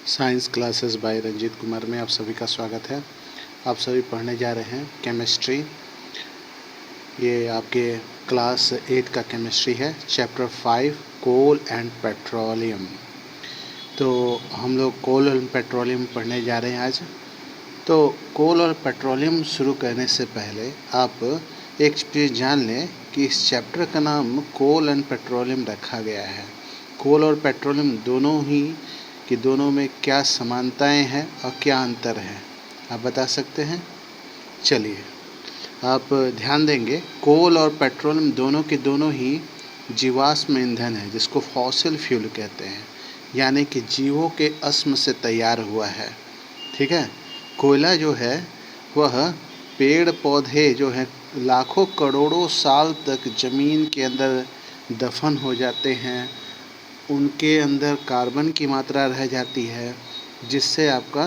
Science classes by Ranjit Kumar में आप सभी का स्वागत है। आप सभी पढ़ने जा रहे हैं केमिस्ट्री। ये आपके क्लास 8 का केमिस्ट्री है, चैप्टर 5 कोल एंड पेट्रोलियम। तो हम लोग कोल और पेट्रोलियम पढ़ने जा रहे हैं आज। तो कोल और पेट्रोलियम शुरू करने से पहले आप एक चीज़ जान लें कि इस चैप्टर का नाम कोल एंड पेट्रोलियम रखा गया है। कोल और पेट्रोलियम दोनों में क्या समानताएं हैं और क्या अंतर है, आप बता सकते हैं? चलिए, आप ध्यान देंगे, कोल और पेट्रोलियम दोनों ही जीवाश्म ईंधन है, जिसको फॉसिल फ्यूल कहते हैं, यानी कि जीवों के अश्म से तैयार हुआ है। ठीक है। कोयला जो है वह पेड़ पौधे जो हैं लाखों करोड़ों साल तक ज़मीन के अंदर दफन हो जाते हैं, उनके अंदर कार्बन की मात्रा रह जाती है, जिससे आपका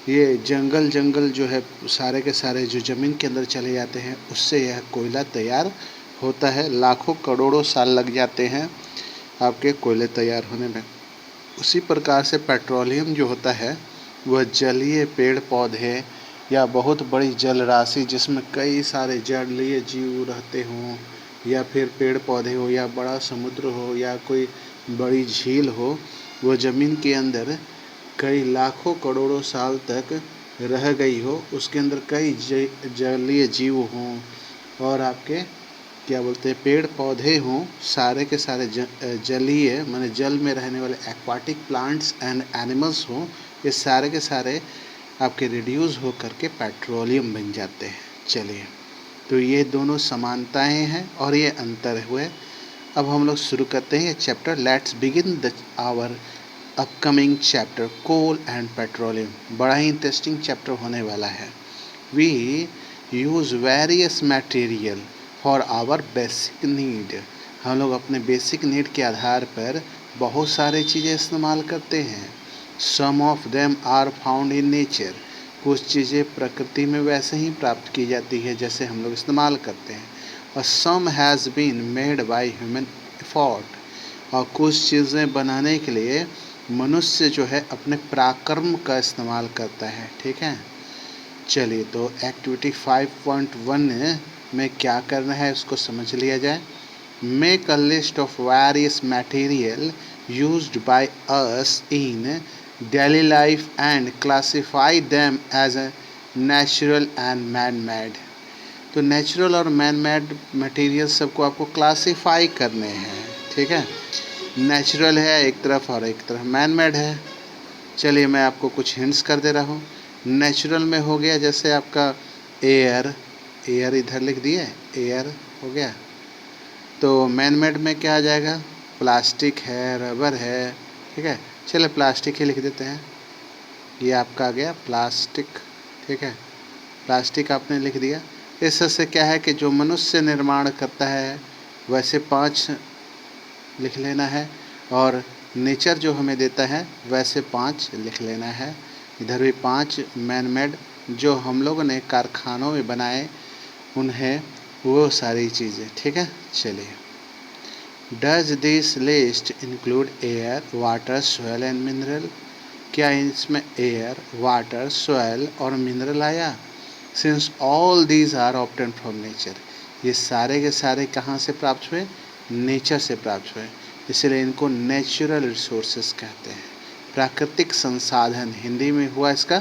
ये जंगल जो है सारे के सारे जो ज़मीन के अंदर चले जाते हैं, उससे यह कोयला तैयार होता है। लाखों करोड़ों साल लग जाते हैं आपके कोयले तैयार होने में। उसी प्रकार से पेट्रोलियम जो होता है वह जलीय पेड़ पौधे या बहुत बड़ी जल राशि जिसमें कई सारे जलीय जीव रहते हों, या फिर पेड़ पौधे हो, या बड़ा समुद्र हो, या कोई बड़ी झील हो, वो ज़मीन के अंदर कई लाखों करोड़ों साल तक रह गई हो, उसके अंदर कई जलीय जीव हों और आपके क्या बोलते हैं पेड़ पौधे हों, सारे के सारे जलीय माने जल में रहने वाले एक्वाटिक प्लांट्स एंड एनिमल्स हों, ये सारे के सारे आपके रिड्यूस हो करके पेट्रोलियम बन जाते हैं। चलिए, तो ये दोनों समानताएं हैं और ये अंतर हुए। अब हम लोग शुरू करते हैं ये chapter. Let's begin our upcoming chapter coal and petroleum. बड़ा ही इंटरेस्टिंग चैप्टर होने वाला है। We use various material for our basic need. हम लोग अपने बेसिक नीड के आधार पर बहुत सारी चीज़ें इस्तेमाल करते हैं। Some of them are found in nature. कुछ चीज़ें प्रकृति में वैसे ही प्राप्त की जाती है जैसे हम लोग इस्तेमाल करते हैं। और some has been made by human effort. और कुछ चीज़ें बनाने के लिए मनुष्य जो है अपने पराक्रम का इस्तेमाल करता है। ठीक है। चलिए, तो एक्टिविटी 5.1 में क्या करना है उसको समझ लिया जाए। Make a list of various material used by us in daily life and classify them as a natural and man made. तो नेचुरल और मैन मेड मटेरियल सबको आपको क्लासिफाई करने हैं। ठीक है। नेचुरल है एक तरफ और एक तरफ मैन मेड है। चलिए, मैं आपको कुछ हिंट्स कर दे रहा हूँ। नेचुरल में हो गया जैसे आपका एयर, एयर इधर लिख दिए, एयर हो गया। तो मैन मेड में क्या आ जाएगा? प्लास्टिक है, रबर है। ठीक है। चलिए प्लास्टिक ही लिख देते हैं। ये आपका आ गया प्लास्टिक। ठीक है, प्लास्टिक आपने लिख दिया। इससे क्या है कि जो मनुष्य निर्माण करता है वैसे 5 लिख लेना है, और नेचर जो हमें देता है वैसे 5 लिख लेना है। इधर भी 5 मैन मेड जो हम लोगों ने कारखानों में बनाए उन्हें, वो सारी चीज़ें। ठीक है। चलिए, does this list include air, water, soil and mineral? क्या इसमें एयर, वाटर, सॉइल और मिनरल आया? Since all these are obtain from nature. ये सारे के सारे कहाँ से प्राप्त हुए? नेचर से प्राप्त हुए, इसलिए इनको नेचुरल रिसोर्सेस कहते हैं। प्राकृतिक संसाधन हिंदी में हुआ इसका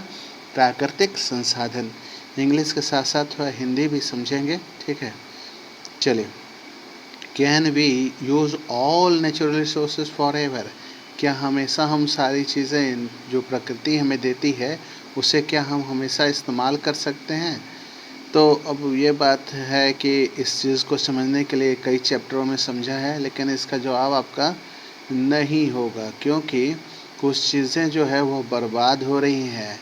प्राकृतिक संसाधन। इंग्लिश के साथ साथ थोड़ा हिंदी भी समझेंगे। ठीक है। चलिए, can we use all natural resources forever? क्या हमेशा हम सारी चीज़ें जो प्रकृति हमें देती है उसे क्या हम हमेशा इस्तेमाल कर सकते हैं? तो अब ये बात है कि इस चीज़ को समझने के लिए कई चैप्टरों में समझा है, लेकिन इसका जवाब आपका नहीं होगा, क्योंकि कुछ चीज़ें जो है वो बर्बाद हो रही हैं,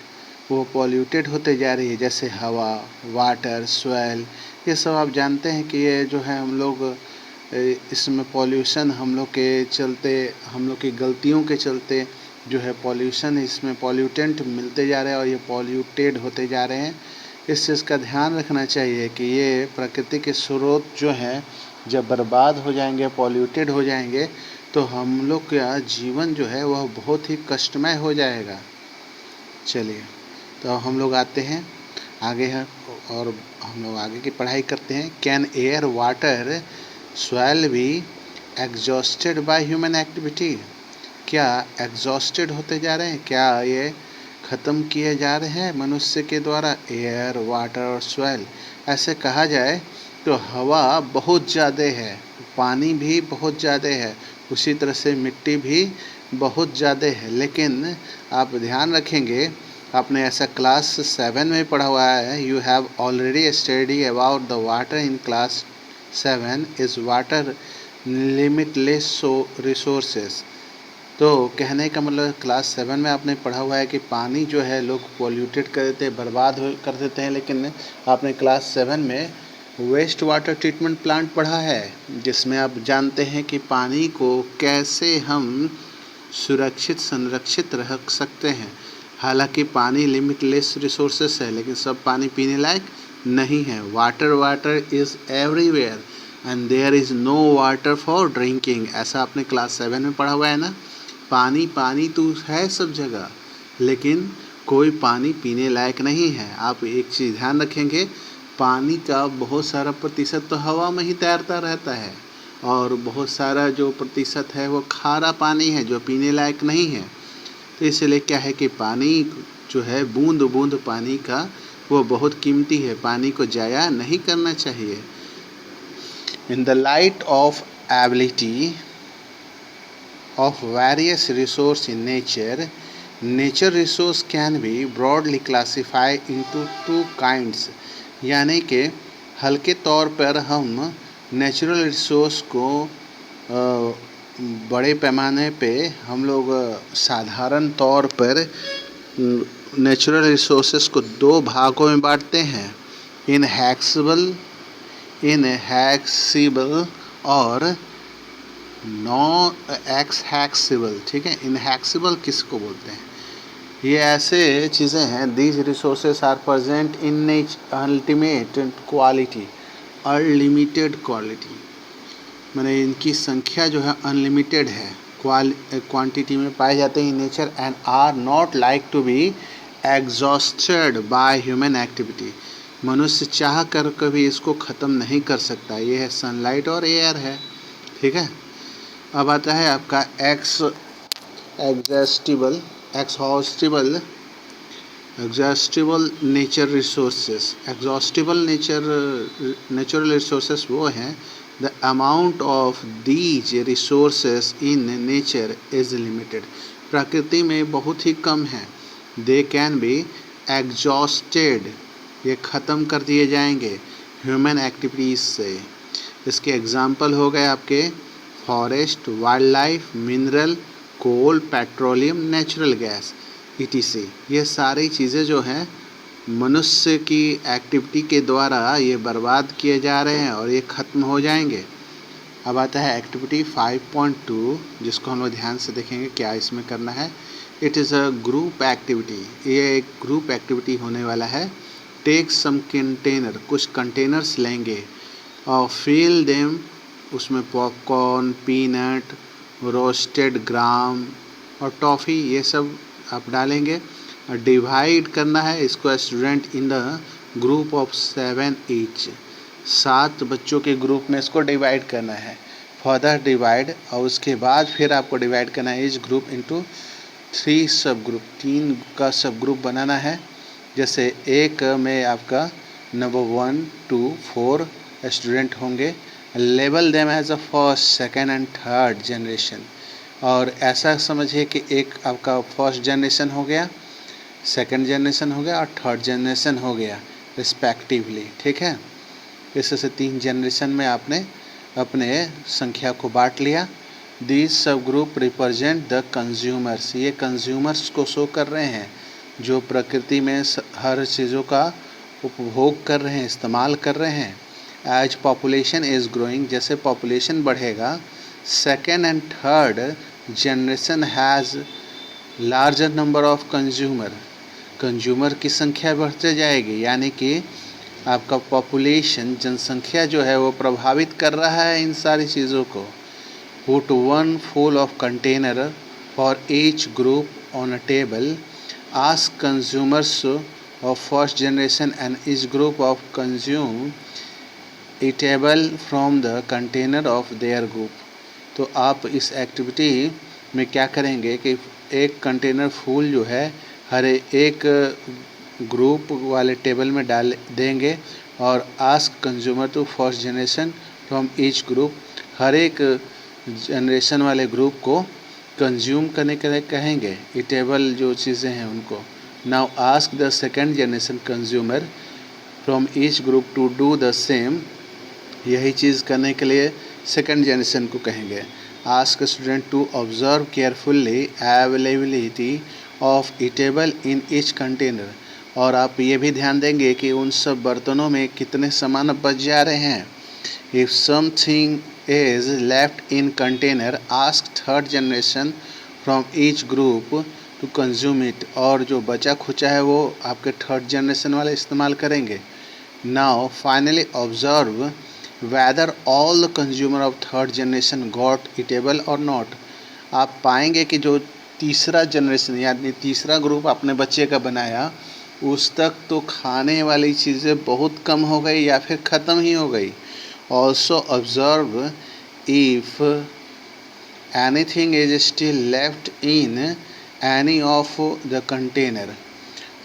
वो पॉल्यूटेड होते जा रही है, जैसे हवा, वाटर, सॉइल। ये सब आप जानते हैं कि ये जो है हम लोग इसमें पॉल्यूशन हम लोग के चलते, हम लोग की गलतियों के चलते जो है पॉल्यूशन, इसमें पॉल्यूटेंट मिलते जा रहे हैं और ये पॉल्यूटेड होते जा रहे हैं। इस चीज़ का ध्यान रखना चाहिए कि ये प्रकृति के स्रोत जो हैं जब बर्बाद हो जाएंगे, पॉल्यूटेड हो जाएंगे, तो हम लोग का जीवन जो है वह बहुत ही कष्टमय हो जाएगा। चलिए, तो हम लोग आते हैं आगे हैं और हम लोग आगे की पढ़ाई करते हैं। Can air, water, soil be exhausted by human activity? क्या एग्जॉस्टेड होते जा रहे हैं, क्या ये ख़त्म किए जा रहे हैं मनुष्य के द्वारा? एयर, वाटर और सॉइल, ऐसे कहा जाए तो हवा बहुत ज़्यादा है, पानी भी बहुत ज़्यादा है, उसी तरह से मिट्टी भी बहुत ज़्यादा है। लेकिन आप ध्यान रखेंगे, आपने ऐसा क्लास 7 में पढ़ा हुआ है, you have already study about the water in class 7। Is water limitless resources? तो कहने का मतलब क्लास 7 में आपने पढ़ा हुआ है कि पानी जो है लोग पॉल्यूटेड कर देते हैं, बर्बाद कर देते हैं। लेकिन आपने क्लास 7 में वेस्ट वाटर ट्रीटमेंट प्लांट पढ़ा है, जिसमें आप जानते हैं कि पानी को कैसे हम सुरक्षित संरक्षित रख सकते हैं। हालांकि पानी लिमिटलेस रिसोर्सेस है, लेकिन सब पानी पीने लायक नहीं है। Water is everywhere and there is no water for drinking, ऐसा आपने क्लास 7 में पढ़ा हुआ है ना। पानी तो है सब जगह, लेकिन कोई पानी पीने लायक नहीं है। आप एक चीज़ ध्यान रखेंगे, पानी का बहुत सारा प्रतिशत तो हवा में ही तैरता रहता है, और बहुत सारा जो प्रतिशत है वो खारा पानी है जो पीने लायक नहीं है। तो इसलिए क्या है कि पानी जो है, बूंद बूंद पानी का, वो बहुत कीमती है, पानी को जाया नहीं करना चाहिए। In the light of ability of various resource in nature, nature resource can be broadly classified into two kinds। यानी कि हल्के तौर पर हम नेचुरल रिसोर्स को बड़े पैमाने पे हम लोग साधारण तौर पर नेचुरल रिसोर्सेस को दो भागों में बांटते हैं, इनहैक्सिबल और नॉन एक्सहैक्सिबल। ठीक है, इनहैक्सिबल किसको बोलते हैं? ये ऐसे चीज़ें हैं, these resources are present in ultimate quality, unlimited quality, माने इनकी संख्या जो है अनलिमिटेड है, क्वांटिटी में पाए जाते हैं in nature, and are not like to be exhausted by human activity. मनुष्य चाह कर कभी इसको ख़त्म नहीं कर सकता। ये है सनलाइट और एयर है। ठीक है, अब आता है आपका exhaustible nature resources. Exhaustible natural resources वो हैं, the amount of these resources in nature is limited, प्रकृति में बहुत ही कम है। दे कैन बी एग्जॉस्टेड, ये ख़त्म कर दिए जाएंगे ह्यूमन एक्टिविटीज़ से। इसके एग्जाम्पल हो गए आपके फॉरेस्ट, वाइल्ड लाइफ, मिनरल, कोल, पेट्रोलियम, नेचुरल गैस, etc। ये सारी चीज़ें जो हैं मनुष्य की एक्टिविटी के द्वारा ये बर्बाद किए जा रहे हैं और ये ख़त्म हो जाएंगे। अब आता है एक्टिविटी 5.2, जिसको हम लोग ध्यान से देखेंगे क्या इसमें करना है। It is a group activity, ये एक ग्रुप एक्टिविटी होने वाला है। टेक सम कंटेनर, कुछ कंटेनर्स लेंगे और फिल देम, उसमें पॉपकॉर्न, पीनट, रोस्टेड ग्राम और टॉफ़ी, ये सब आप डालेंगे। और डिवाइड करना है इसको student in the group of 7 each, 7 बच्चों के ग्रुप में इसको डिवाइड करना है। फर्दर डिवाइड, और उसके बाद फिर आपको डिवाइड करना है इस ग्रुप इनटू 3 सब ग्रुप, 3 का सब ग्रुप बनाना है। जैसे एक में आपका नंबर 1, 2, 4 स्टूडेंट होंगे। Label them as a first, second and third generation, और ऐसा समझिए कि एक आपका फर्स्ट जनरेशन हो गया, सेकेंड जनरेशन हो गया और थर्ड जनरेशन हो गया रिस्पेक्टिवली। ठीक है, इससे 3 जनरेशन में आपने अपने संख्या को बांट लिया। These sub group represent the consumers, ये कंज्यूमर्स को शो कर रहे हैं जो प्रकृति में हर चीज़ों का उपभोग कर रहे हैं, इस्तेमाल कर रहे हैं। एज पॉपुलेशन इज़ ग्रोइंग, जैसे पॉपुलेशन बढ़ेगा, second and third generation has larger number of consumer की संख्या बढ़ते जाएगी। यानी कि आपका पॉपुलेशन, जनसंख्या जो है वो प्रभावित कर रहा है इन सारी चीज़ों को। Put one full of container for each group on a table. Ask consumers of first generation and each group of consume eatable from the container of their group. तो आप इस एक्टिविटी में क्या करेंगे कि एक कंटेनर फूल जो है हर एक ग्रुप वाले टेबल में डाल देंगे और ask consumer to first generation from each group, हर एक जनरेशन वाले ग्रुप को कंज्यूम करने के लिए कहेंगे ईटेबल जो चीज़ें हैं उनको. Now ask the second generation consumer from each group to do the same. यही चीज़ करने के लिए सेकेंड जनरेशन को कहेंगे. Ask student to observe carefully availability of eatable in each container. और आप ये भी ध्यान देंगे कि उन सब बर्तनों में कितने सामान बच जा रहे हैं. If something is left in container ask third generation from each group to consume it. और जो बचा खुचा है वो आपके थर्ड जनरेशन वाले इस्तेमाल करेंगे. Now finally observe whether all the consumer of third generation got eatable or not. आप पाएंगे कि जो तीसरा जनरेशन यानी तीसरा ग्रुप अपने बच्चे का बनाया उस तक तो खाने वाली चीज़ें बहुत कम हो गई या फिर ख़त्म ही हो गई. Also observe if anything is still left in any of the container.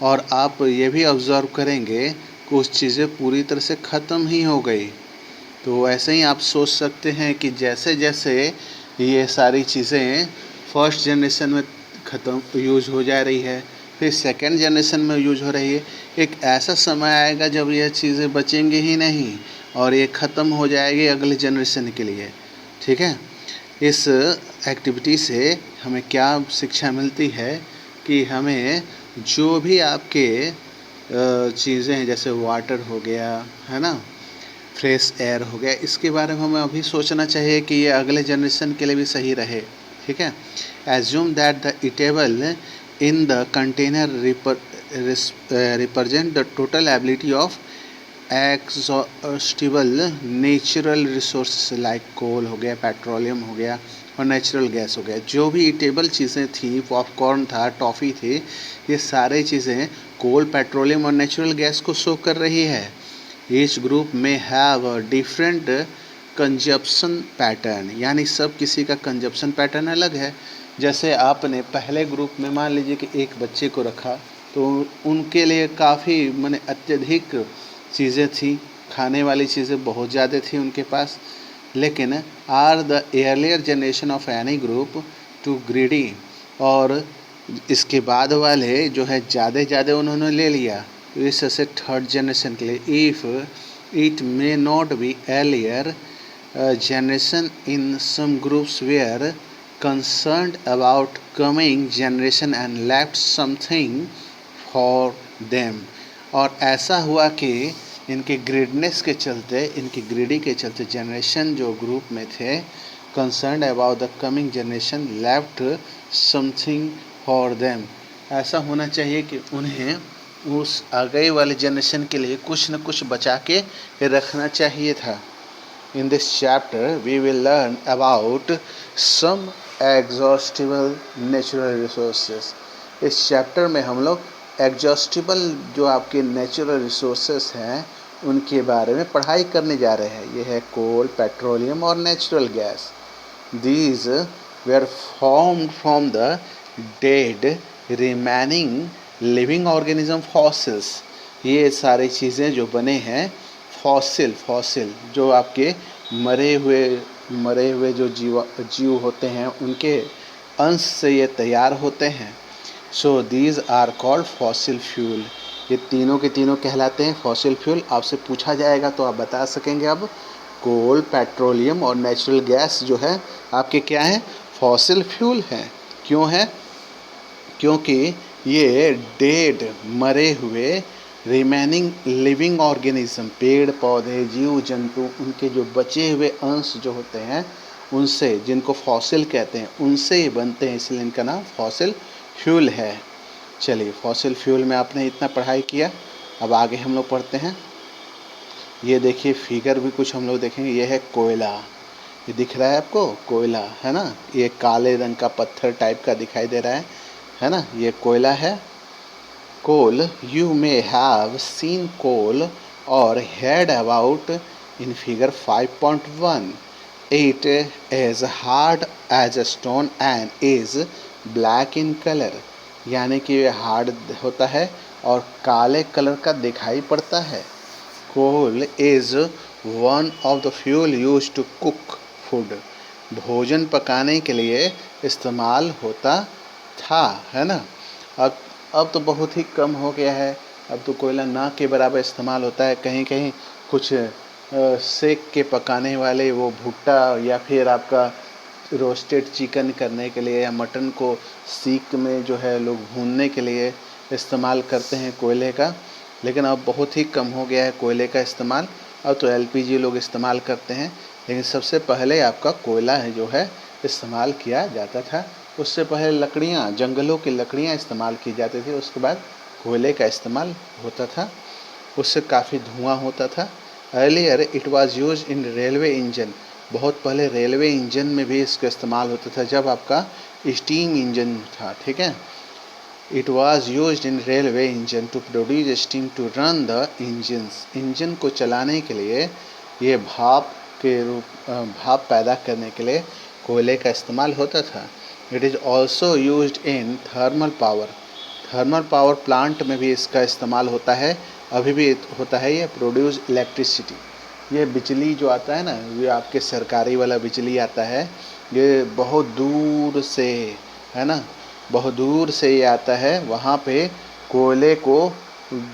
और आप ये भी ऑब्जर्व करेंगे कि कुछ चीज़ें पूरी तरह से ख़त्म ही हो गई. तो ऐसे ही आप सोच सकते हैं कि जैसे जैसे ये सारी चीज़ें फर्स्ट जनरेशन में ख़त्म यूज हो जा रही है फिर सेकंड जनरेशन में यूज हो रही है, एक ऐसा समय आएगा जब यह चीज़ें बचेंगी ही नहीं और ये ख़त्म हो जाएगी अगले जनरेशन के लिए. ठीक है. इस एक्टिविटी से हमें क्या शिक्षा मिलती है कि हमें जो भी आपके चीज़ें हैं जैसे वाटर हो गया है ना, फ्रेश एयर हो गया, इसके बारे में हमें अभी सोचना चाहिए कि ये अगले जनरेशन के लिए भी सही रहे. ठीक है. Assume that the eatable in the container represent the total ability of exhaustible natural resource like coal हो गया, पेट्रोलियम हो गया और नेचुरल गैस हो गया. जो भी ईटेबल चीज़ें थी, पॉपकॉर्न था, टॉफ़ी थी, ये सारे चीज़ें कोल, पेट्रोलियम और नेचुरल गैस को शो कर रही है. Each group may have a different consumption pattern. यानी सब किसी का कंजप्शन पैटर्न अलग है. जैसे आपने पहले ग्रुप में मान लीजिए कि एक बच्चे को रखा तो उनके लिए काफ़ी माने अत्यधिक चीज़ें थी, खाने वाली चीज़ें बहुत ज़्यादा थी उनके पास. लेकिन are the earlier generation of any group too greedy. और इसके बाद वाले जो है ज़्यादा उन्होंने ले लिया. इस से थर्ड जनरेशन के लिए if it may not be earlier generation in some groups were concerned about coming generation and left something for them. और ऐसा हुआ कि इनके ग्रीडनेस के चलते, इनकी ग्रीडी के चलते जनरेशन जो ग्रुप में थे concerned about the coming generation left something for them. ऐसा होना चाहिए कि उन्हें उस आगे वाले जनरेशन के लिए कुछ न कुछ बचा के रखना चाहिए था. In this chapter we will learn about some exhaustible natural resources. इस चैप्टर में हम लोग एग्जॉस्टिबल जो आपके नेचुरल रिसोर्सेज हैं उनके बारे में पढ़ाई करने जा रहे हैं. ये है कोल, पेट्रोलियम और natural gas. These were formed from the dead remaining living organism fossils. ये सारी चीज़ें जो बने हैं फॉसिल जो आपके मरे हुए जो जीव होते हैं उनके अंश से ये तैयार होते हैं. So these are called fossil fuel. ये तीनों के तीनों कहलाते हैं फॉसिल फ्यूल. आपसे पूछा जाएगा तो आप बता सकेंगे अब कोल, पेट्रोलियम और नेचुरल गैस जो है आपके क्या हैं, फॉसिल फ्यूल हैं. क्यों है? क्योंकि ये डेड मरे हुए रिमेनिंग लिविंग ऑर्गेनिज्म, पेड़ पौधे, जीव जंतु, उनके जो बचे हुए अंश जो होते हैं उनसे, जिनको फॉसिल कहते हैं, उनसे ही बनते हैं, इसलिए इनका नाम फॉसिल फ्यूल है. चलिए, फॉसिल फ्यूल में आपने इतना पढ़ाई किया. अब आगे हम लोग पढ़ते हैं. ये देखिए फिगर भी कुछ हम लोग देखेंगे. ये है कोयला. ये दिख रहा है आपको कोयला, है ना। ये काले रंग का पत्थर टाइप का दिखाई दे रहा है ना। ये कोयला है। कोल, यू मे हैव सीन कोल और heard about in figure 5.1. It is hard as a stone and is black in color. यानी कि ये हार्ड होता है और काले कलर का दिखाई पड़ता है। Coal is one of the fuel use to cook food. भोजन पकाने के लिए इस्तेमाल होता था, है ना। अब तो बहुत ही कम हो गया है। अब तो कोयला ना के बराबर इस्तेमाल होता है। कहीं कहीं कुछ सेक के पकाने वाले वो भुट्टा या फिर आपका रोस्टेड चिकन करने के लिए या मटन को सीक में जो है लोग भूनने के लिए इस्तेमाल करते हैं कोयले का। लेकिन अब बहुत ही कम हो गया है कोयले का इस्तेमाल। अब तो एलपीजी लोग इस्तेमाल करते हैं, लेकिन सबसे पहले आपका कोयला है जो है इस्तेमाल किया जाता था। उससे पहले लकड़ियाँ, जंगलों की लकड़ियाँ इस्तेमाल की जाती थी। उसके बाद कोयले का इस्तेमाल होता था। उससे काफ़ी धुआं होता था। Earlier it was use in railway engine. बहुत पहले रेलवे इंजन में भी इसका इस्तेमाल होता था, जब आपका स्टीम इंजन था, ठीक है। It was used in railway engine to produce steam to run the engines. Engine को चलाने के लिए ये भाप पैदा करने के लिए कोयले का इस्तेमाल होता था। It is also used in thermal power. Thermal power plant में भी इसका इस्तेमाल होता है, अभी भी होता है। ये प्रोड्यूस इलेक्ट्रिसिटी। ये बिजली जो आता है ना, ये आपके सरकारी वाला बिजली आता है, ये बहुत दूर से, है ना, बहुत दूर से ये आता है। वहाँ पे कोयले को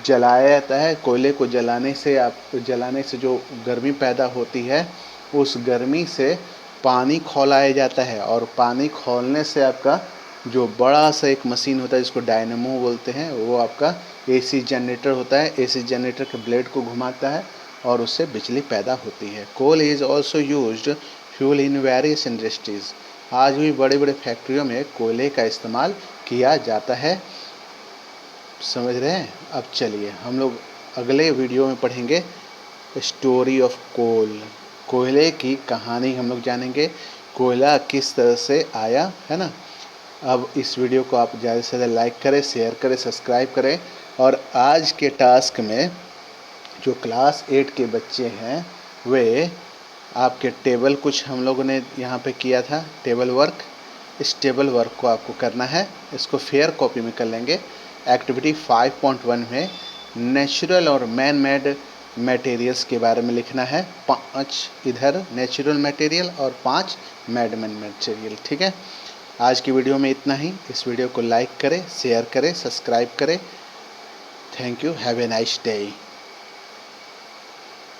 जलाया जाता है। कोयले को जलाने से जो गर्मी पैदा होती है, उस गर्मी से पानी खौलाया जाता है। और पानी खौलने से आपका जो बड़ा सा एक मशीन होता है जिसको डायनेमो बोलते हैं, वो आपका एसी जनरेटर होता है। एसी जनरेटर के ब्लेड को घुमाता है और उससे बिजली पैदा होती है। Coal is also used fuel in various industries. आज भी बड़े बड़े फैक्ट्रियों में कोयले का इस्तेमाल किया जाता है। समझ रहे हैं। अब चलिए हम लोग अगले वीडियो में पढ़ेंगे स्टोरी ऑफ कोल। कोयले की कहानी हम लोग जानेंगे, कोयला किस तरह से आया, है ना। अब इस वीडियो को आप ज़्यादा से ज़्यादा लाइक करें, शेयर करें, सब्सक्राइब करें। और आज के टास्क में जो क्लास 8 के बच्चे हैं, वे आपके टेबल कुछ हम लोगों ने यहाँ पे किया था, टेबल वर्क। इस टेबल वर्क को आपको करना है। इसको फेयर कॉपी में कर लेंगे। एक्टिविटी 5.1 में नेचुरल और मैन मेड मटेरियल्स के बारे में लिखना है। 5 इधर नेचुरल मटेरियल और 5 मैड मैन मटेरियल, ठीक है। आज की वीडियो में इतना ही। इस वीडियो को लाइक करें, शेयर करें, सब्सक्राइब करें। Thank you. Have a nice day.